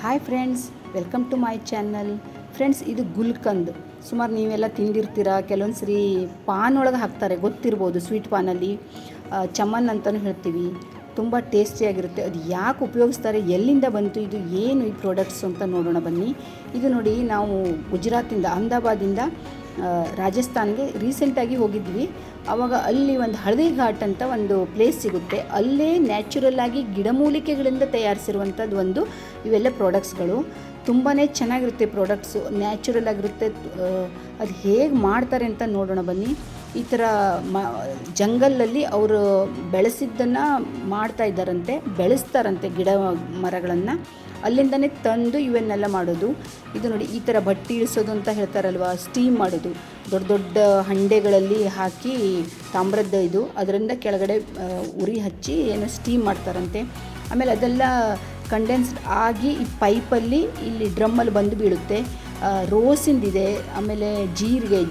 Hi friends, welcome to my channel. Friends, ಇದು ಗುಲ್ಕಂದ್. ಸುಮಾರು ನೀವೆಲ್ಲ ತಿಂದಿರ್ತೀರ. ಕೆಲವೊಂದು ಸರಿ ಪಾನ್ ಒಳಗೆ ಹಾಕ್ತಾರೆ, ಗೊತ್ತಿರ್ಬೋದು. ಸ್ವೀಟ್ ಪಾನಲ್ಲಿ ಚಮನ್ ಅಂತಲೂ ಹೇಳ್ತೀವಿ. ತುಂಬ ಟೇಸ್ಟಿಯಾಗಿರುತ್ತೆ. ಅದು ಯಾಕೆ ಉಪಯೋಗಿಸ್ತಾರೆ, ಎಲ್ಲಿಂದ ಬಂತು, ಇದು ಏನು ಈ ಪ್ರಾಡಕ್ಟ್ಸು ಅಂತ ನೋಡೋಣ ಬನ್ನಿ. ಇದು ನೋಡಿ, ನಾವು ಗುಜರಾತಿಂದ, ಅಹಮದಾಬಾದಿಂದ ರಾಜಸ್ಥಾನ್ಗೆ ರೀಸೆಂಟಾಗಿ ಹೋಗಿದ್ವಿ. ಆವಾಗ ಅಲ್ಲಿ ಒಂದು ಹಳದಿ ಘಾಟ್ ಅಂತ ಒಂದು ಪ್ಲೇಸ್ ಸಿಗುತ್ತೆ. ಅಲ್ಲೇ ನ್ಯಾಚುರಲ್ಲಾಗಿ ಗಿಡಮೂಲಿಕೆಗಳಿಂದ ತಯಾರಿಸಿರುವಂಥದ್ದು ಒಂದು ಇವೆಲ್ಲ ಪ್ರಾಡಕ್ಟ್ಸ್ಗಳು. ತುಂಬಾ ಚೆನ್ನಾಗಿರುತ್ತೆ ಪ್ರಾಡಕ್ಟ್ಸು, ನ್ಯಾಚುರಲ್ ಆಗಿರುತ್ತೆ. ಅದು ಹೇಗೆ ಮಾಡ್ತಾರೆ ಅಂತ ನೋಡೋಣ ಬನ್ನಿ. ಈ ಥರ ಜಂಗಲಲ್ಲಿ ಅವರು ಬೆಳೆಸಿದ್ದನ್ನು ಮಾಡ್ತಾ ಇದ್ದಾರಂತೆ, ಬೆಳೆಸ್ತಾರಂತೆ ಗಿಡ ಮರಗಳನ್ನು. ಅಲ್ಲಿಂದನೇ ತಂದು ಇವನ್ನೆಲ್ಲ ಮಾಡೋದು. ಇದು ನೋಡಿ, ಈ ಥರ ಬಟ್ಟಿ ಇಳಿಸೋದು ಅಂತ ಹೇಳ್ತಾರಲ್ವ, ಸ್ಟೀಮ್ ಮಾಡೋದು. ದೊಡ್ಡ ದೊಡ್ಡ ಹಂಡೆಗಳಲ್ಲಿ ಹಾಕಿ ತಾಮ್ರದ ಇದು, ಅದರಿಂದ ಕೆಳಗಡೆ ಉರಿ ಹಚ್ಚಿ ಏನು ಸ್ಟೀಮ್ ಮಾಡ್ತಾರಂತೆ. ಆಮೇಲೆ ಅದೆಲ್ಲ ಕಂಡೆನ್ಸ್ಡ್ ಆಗಿ ಈ ಪೈಪಲ್ಲಿ ಇಲ್ಲಿ ಡ್ರಮ್ಮಲ್ಲಿ ಬಂದು ಬೀಳುತ್ತೆ. ರೋಸಿಂದಿದೆ, ಆಮೇಲೆ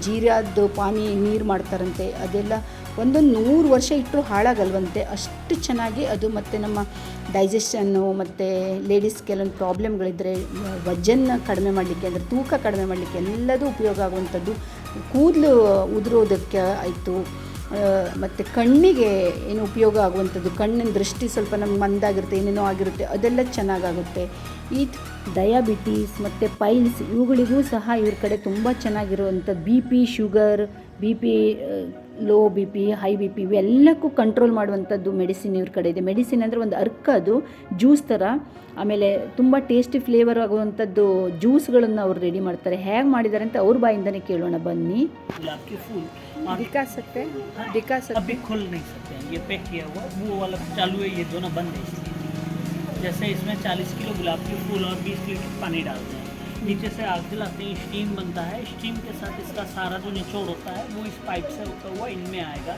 ಜೀರಾದ್ದು ಪಾನಿ ನೀರು ಮಾಡ್ತಾರಂತೆ. ಅದೆಲ್ಲ 100 ವರ್ಷ ಇಟ್ಟರು ಹಾಳಾಗಲ್ವಂತೆ, ಅಷ್ಟು ಚೆನ್ನಾಗಿ ಅದು. ಮತ್ತು ನಮ್ಮ ಡೈಜೆಷನ್ನು ಮತ್ತು ಲೇಡೀಸ್ ಕೆಲವೊಂದು ಪ್ರಾಬ್ಲಮ್ಗಳಿದ್ದರೆ ವಜನ್ ಕಡಿಮೆ ಮಾಡಲಿಕ್ಕೆ, ಅಂದರೆ ತೂಕ ಕಡಿಮೆ ಮಾಡಲಿಕ್ಕೆ ಎಲ್ಲದೂ ಉಪಯೋಗ ಆಗುವಂಥದ್ದು. ಕೂದಲು ಉದುರೋದಕ್ಕೆ ಆಯಿತು, ಮತ್ತು ಕಣ್ಣಿಗೆ ಏನು ಉಪಯೋಗ ಆಗುವಂಥದ್ದು. ಕಣ್ಣಿನ ದೃಷ್ಟಿ ಸ್ವಲ್ಪ ನಮ್ಗೆ ಮಂದಾಗಿರುತ್ತೆ, ಏನೇನೋ ಆಗಿರುತ್ತೆ, ಅದೆಲ್ಲ ಚೆನ್ನಾಗಾಗುತ್ತೆ. ಈ ಡಯಾಬಿಟೀಸ್ ಮತ್ತು ಪೈಲ್ಸ್ ಇವುಗಳಿಗೂ ಸಹ ಇವ್ರ ಕಡೆ ತುಂಬ ಚೆನ್ನಾಗಿರುವಂಥದ್ದು. BP, sugar, BP, low BP, high BP ಇವೆಲ್ಲಕ್ಕೂ ಕಂಟ್ರೋಲ್ ಮಾಡುವಂಥದ್ದು ಮೆಡಿಸಿನ್ ಇವ್ರ ಕಡೆ ಇದೆ. ಮೆಡಿಸಿನ್ ಅಂದರೆ ಒಂದು ಅರ್ಕ, ಅದು ಜ್ಯೂಸ್ ಥರ. ಆಮೇಲೆ ತುಂಬ ಟೇಸ್ಟಿ ಫ್ಲೇವರ್ ಆಗುವಂಥದ್ದು ಜ್ಯೂಸ್ಗಳನ್ನು ಅವ್ರು ರೆಡಿ ಮಾಡ್ತಾರೆ. ಹೇಗೆ ಮಾಡಿದ್ದಾರೆ ಅಂತ ಅವ್ರ ಬಾಯಿಂದನೇ ಕೇಳೋಣ ಬನ್ನಿ. दिखा सकते अभी खोल नहीं सकते हैं, ये पैक किया हुआ, वो वाला चालू है, ये दोनों बंद है। जैसे इसमें 40 किलो गुलाब के फूल और 20 लीटर पानी डालते हैं, नीचे से आग जलाते हैं, स्टीम बनता है। स्टीम के साथ इसका सारा जो निचोड़ होता है वो इस पाइप से होता हुआ इनमें आएगा।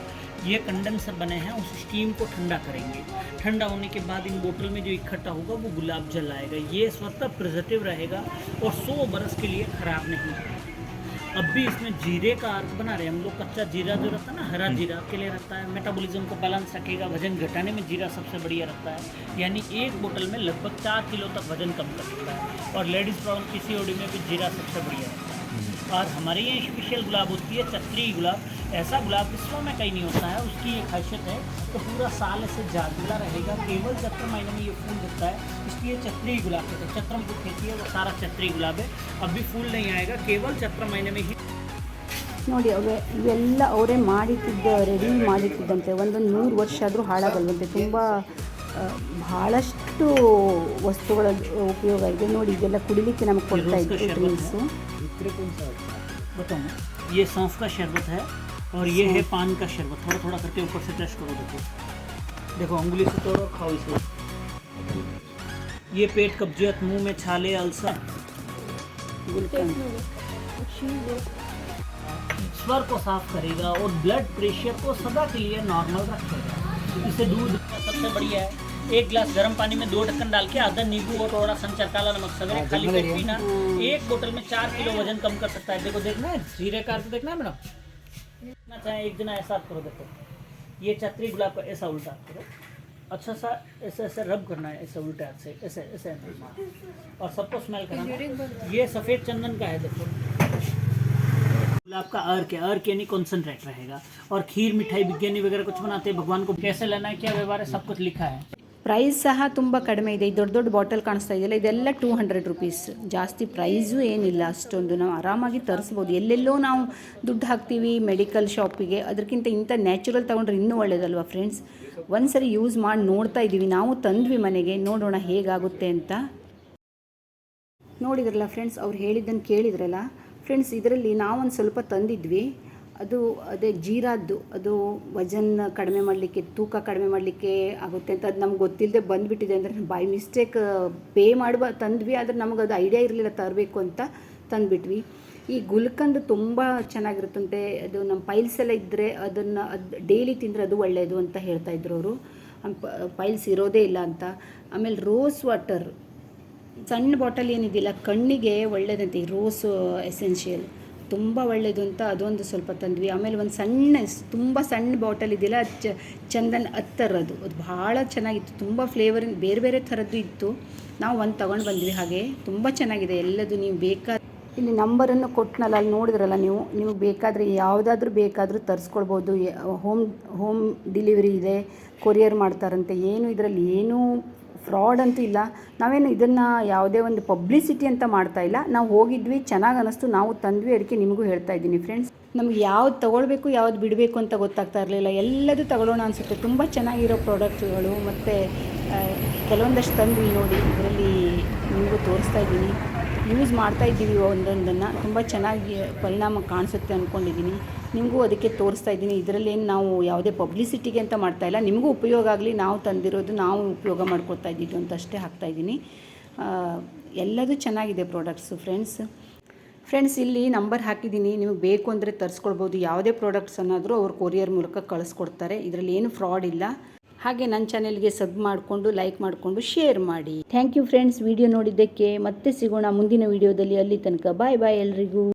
ये कंडेंसर बने हैं, उस स्टीम को ठंडा करेंगे। ठंडा होने के बाद इन बोतल में जो इकट्ठा होगा वो गुलाब जल आएगा। ये स्वतः प्रिजर्वेटिव रहेगा और 100 बरस के लिए ख़राब नहीं होगा। अब भी इसमें जीरे का अर्क बना रहे हैं हम लोग। कच्चा जीरा जो रहता है ना, हरा जीरा के लिए रखता है, मेटाबॉलिज्म को बैलेंस रखेगा। वजन घटाने में जीरा सबसे बढ़िया रखता है, यानी एक बोतल में लगभग 4 किलो तक वजन कम कर सकता है। और लेडीज़ प्रॉब्लम PCOD में भी जीरा सबसे बढ़िया रखता है। और हमारे यहाँ स्पेशल गुलाब होती है चत्री गुलाब। ऐसा गुलाब विश्व में कहीं नहीं होता है। उसकी एक खासियत है तो पूरा साल ऐसे जागला रहेगा, केवल चैत्र महीने में ये फूल दिखता है, इसलिए चत्री गुलाब कहते हैं। चत्रम जो खेती है वो सारा चत्री गुलाब है। अभी फूल नहीं आएगा, केवल चैत्र महीने में ही। ನೋಡಿ, ಇವೆಲ್ಲ ಅವರೇ ಮಾಡಿಟ್ಟಿದ್ದ, ರೆಡಿ ಮಾಡಿಟ್ಟಿದ್ದಂತೆ. 100 ವರ್ಷ ಆದರೂ ಹಾಳಾಗಲ್ವಂತೆ. ತುಂಬ ಭಾಳಷ್ಟು ವಸ್ತುಗಳ ಉಪಯೋಗ ಇದೆ. ನೋಡಿ, ಇದೆಲ್ಲ ಕುಡಿಲಿಕ್ಕೆ ನಮಗೆ ಕೊಡ್ತಾ ಇದ್ದರು ಡ್ರಿಂಕ್ಸು. बताओ, ये सौंफ का शरबत है और ये है पान का शरबत। थोड़ा थोड़ा करके ऊपर से टेस्ट करो। देखो उंगली से तोड़ो, खाओ इसे। ये पेट कब्जियत, मुंह में छाले, अल्सर, स्वर को साफ करेगा और ब्लड प्रेशर को सदा के लिए नॉर्मल रखेगा। इसे दूध सबसे बढ़िया है। 1 गिलास गर्म पानी में 2 ढक्कन डाल के आधा नींबू और थोड़ा संचर काला नमक सवेरे खाली पेट पीना। 1 बोतल में 4 किलो वजन कम कर सकता है। देखो, देखना है जीरे का अर्थ, देखना है मैडम। ना चाहे एक दिन ऐसा करो, देखो ये चत्री गुलाब का ऐसा उल्टा करो, अच्छा सा ऐसे ऐसे रब करना है, ऐसे उल्टे हाथ से ऐसे ऐसे, और सबको स्मेल करना। ये सफ़ेद चंदन का है, देखो गुलाब का अर्क है। अर्क यानी कॉन्सेंट्रेट रहेगा। और खीर, मिठाई, बिरयानी वगैरह कुछ बनाते हैं, भगवान को कैसे लेना है, क्या व्यवहार है, सब कुछ लिखा है। ಪ್ರೈಸ್ ಸಹ ತುಂಬ ಕಡಿಮೆ ಇದೆ. ಈ ದೊಡ್ಡ ದೊಡ್ಡ ಬಾಟಲ್ ಕಾಣಿಸ್ತಾ ಇದೆಯಲ್ಲ, ಇದೆಲ್ಲ 200 ರುಪೀಸ್. ಜಾಸ್ತಿ ಪ್ರೈಸು ಏನಿಲ್ಲ ಅಷ್ಟೊಂದು. ನಾವು ಆರಾಮಾಗಿ ತರಿಸ್ಬೋದು. ಎಲ್ಲೆಲ್ಲೋ ನಾವು ದುಡ್ಡು ಹಾಕ್ತೀವಿ ಮೆಡಿಕಲ್ ಶಾಪಿಗೆ, ಅದಕ್ಕಿಂತ ಇಂಥ ನ್ಯಾಚುರಲ್ ತೊಗೊಂಡ್ರೆ ಇನ್ನೂ ಒಳ್ಳೆಯದಲ್ವ ಫ್ರೆಂಡ್ಸ್. ಒಂದು ಸರಿ ಯೂಸ್ ಮಾಡಿ ನೋಡ್ತಾ ಇದ್ದೀವಿ, ನಾವು ತಂದ್ವಿ ಮನೆಗೆ, ನೋಡೋಣ ಹೇಗಾಗುತ್ತೆ ಅಂತ. ನೋಡಿದ್ರಲ್ಲ ಫ್ರೆಂಡ್ಸ್, ಅವ್ರು ಹೇಳಿದ್ದನ್ನು ಕೇಳಿದ್ರಲ್ಲ ಫ್ರೆಂಡ್ಸ್. ಇದರಲ್ಲಿ ನಾವೊಂದು ಸ್ವಲ್ಪ ತಂದಿದ್ವಿ. ಅದು ಅದೇ ಜೀರಾದ್ದು, ಅದು ವಜನ್ ಕಡಿಮೆ ಮಾಡಲಿಕ್ಕೆ, ತೂಕ ಕಡಿಮೆ ಮಾಡಲಿಕ್ಕೆ ಆಗುತ್ತೆ ಅಂತ. ಅದು ನಮ್ಗೆ ಗೊತ್ತಿಲ್ಲದೆ ಬಂದುಬಿಟ್ಟಿದೆ. ಅಂದರೆ ಬೈ ಮಿಸ್ಟೇಕ್ ಪೇ ತಂದ್ವಿ, ಆದರೆ ನಮಗೆ ಅದು ಐಡಿಯಾ ಇರಲಿಲ್ಲ ತರಬೇಕು ಅಂತ ತಂದುಬಿಟ್ವಿ. ಈ ಗುಲ್ಕಂದ್ ತುಂಬ ಚೆನ್ನಾಗಿರುತ್ತಂತೆ. ಅದು ನಮ್ಮ ಪೈಲ್ಸ್ ಎಲ್ಲ ಇದ್ದರೆ ಅದು ಡೈಲಿ ತಿಂದರೆ ಅದು ಒಳ್ಳೆಯದು ಅಂತ ಹೇಳ್ತಾಯಿದ್ರು ಅವರು. ಪೈಲ್ಸ್ ಇರೋದೇ ಇಲ್ಲ ಅಂತ. ಆಮೇಲೆ ರೋಸ್ ವಾಟರ್, ಸಣ್ಣ ಬಾಟಲ್ ಏನಿದೆಯಲ್ಲ, ಕಣ್ಣಿಗೆ ಒಳ್ಳೆಯದಂತೆ ಈ ರೋಸ್ ಎಸೆನ್ಷಿಯಲ್. ತುಂಬ ಒಳ್ಳೆಯದು ಅಂತ ಅದೊಂದು ಸ್ವಲ್ಪ ತಂದ್ವಿ. ಆಮೇಲೆ ಒಂದು ಸಣ್ಣ ತುಂಬ ಸಣ್ಣ ಬಾಟಲ್ ಇದೆಯಲ್ಲ, ಅದು ಚಂದನ್ ಅತ್ತರದು, ಅದು ಭಾಳ ಚೆನ್ನಾಗಿತ್ತು. ತುಂಬ ಫ್ಲೇವರಿನ ಬೇರೆ ಬೇರೆ ಥರದ್ದು ಇತ್ತು. ನಾವು ಒಂದು ತೊಗೊಂಡು ಬಂದ್ವಿ. ಹಾಗೆ ತುಂಬ ಚೆನ್ನಾಗಿದೆ ಎಲ್ಲದು. ನೀವು ಬೇಕಾದ ಇಲ್ಲಿ ನಂಬರನ್ನು ಕೊಟ್ಟನಲ್ಲ, ಅಲ್ಲಿ ನೋಡಿದ್ರಲ್ಲ ನೀವು, ನಿಮಗೆ ಬೇಕಾದರೆ ಯಾವುದಾದ್ರೂ ಬೇಕಾದರೂ ತರಿಸ್ಕೊಳ್ಬೋದು. ಹೋಮ್ ಡೆಲಿವರಿ ಇದೆ, ಕೊರಿಯರ್ ಮಾಡ್ತಾರಂತೆ. ಏನು ಇದರಲ್ಲಿ ಏನೂ ಫ್ರಾಡ್ ಅಂತೂ ಇಲ್ಲ. ನಾವೇನು ಇದನ್ನು ಯಾವುದೇ ಒಂದು ಪಬ್ಲಿಸಿಟಿ ಅಂತ ಮಾಡ್ತಾ ಇಲ್ಲ. ನಾವು ಹೋಗಿದ್ವಿ, ಚೆನ್ನಾಗಿ ಅನ್ನಿಸ್ತು, ನಾವು ತಂದ್ವಿ, ಅದಕ್ಕೆ ನಿಮಗೂ ಹೇಳ್ತಾ ಇದ್ದೀನಿ ಫ್ರೆಂಡ್ಸ್. ನಮಗೆ ಯಾವ್ದು ತೊಗೊಳ್ಬೇಕು ಯಾವ್ದು ಬಿಡಬೇಕು ಅಂತ ಗೊತ್ತಾಗ್ತಾ ಇರಲಿಲ್ಲ. ಎಲ್ಲದೂ ತಗೊಳ್ಳೋಣ ಅನಿಸುತ್ತೆ. ತುಂಬ ಚೆನ್ನಾಗಿರೋ ಪ್ರಾಡಕ್ಟ್ಗಳು. ಮತ್ತು ಕೆಲವೊಂದಷ್ಟು ತಂದ್ವಿ ನೋಡಿ, ಇದರಲ್ಲಿ ನಿಮಗೂ ತೋರಿಸ್ತಾ ಇದ್ದೀನಿ. ಯೂಸ್ ಮಾಡ್ತಾ ಇದ್ದೀವಿ ಒಂದೊಂದನ್ನು. ತುಂಬ ಚೆನ್ನಾಗಿ ಪರಿಣಾಮ ಕಾಣಿಸುತ್ತೆ ಅಂದ್ಕೊಂಡಿದ್ದೀನಿ. ನಿಮಗೂ ಅದಕ್ಕೆ ತೋರಿಸ್ತಾ ಇದ್ದೀನಿ. ಇದರಲ್ಲೇನು ನಾವು ಯಾವುದೇ ಪಬ್ಲಿಸಿಟಿಗೆ ಅಂತ ಮಾಡ್ತಾ ಇಲ್ಲ, ನಿಮಗೂ ಉಪಯೋಗ ಆಗಲಿ, ನಾವು ತಂದಿರೋದು ನಾವು ಉಪಯೋಗ ಮಾಡ್ಕೊಳ್ತಾ ಇದ್ದಿದ್ದು ಅಂತ ಅಷ್ಟೇ ಹಾಕ್ತಾಯಿದ್ದೀನಿ. ಎಲ್ಲದೂ ಚೆನ್ನಾಗಿದೆ ಪ್ರಾಡಕ್ಟ್ಸು ಫ್ರೆಂಡ್ಸ್. ಇಲ್ಲಿ ನಂಬರ್ ಹಾಕಿದ್ದೀನಿ, ನಿಮಗೆ ಬೇಕು ಅಂದರೆ ತರಿಸ್ಕೊಳ್ಬೋದು. ಯಾವುದೇ ಪ್ರಾಡಕ್ಟ್ಸ್ ಅನ್ನೋದ್ರೂ ಅವ್ರು ಕೊರಿಯರ್ ಮೂಲಕ ಕಳಿಸ್ಕೊಡ್ತಾರೆ. ಇದರಲ್ಲಿ ಏನು ಫ್ರಾಡ್ ಇಲ್ಲ. ಹಾಗೆ ನನ್ನ ಚಾನೆಲ್ಗೆ ಸಬ್ ಮಾಡಿಕೊಂಡು, ಲೈಕ್ ಮಾಡಿಕೊಂಡು, ಶೇರ್ ಮಾಡಿ. ಥ್ಯಾಂಕ್ ಯು ಫ್ರೆಂಡ್ಸ್, ವಿಡಿಯೋ ನೋಡಿದ್ದಕ್ಕೆ. ಮತ್ತೆ ಸಿಗೋಣ ಮುಂದಿನ ವಿಡಿಯೋದಲ್ಲಿ. ಅಲ್ಲಿ ತನಕ ಬಾಯ್ ಎಲ್ರಿಗೂ.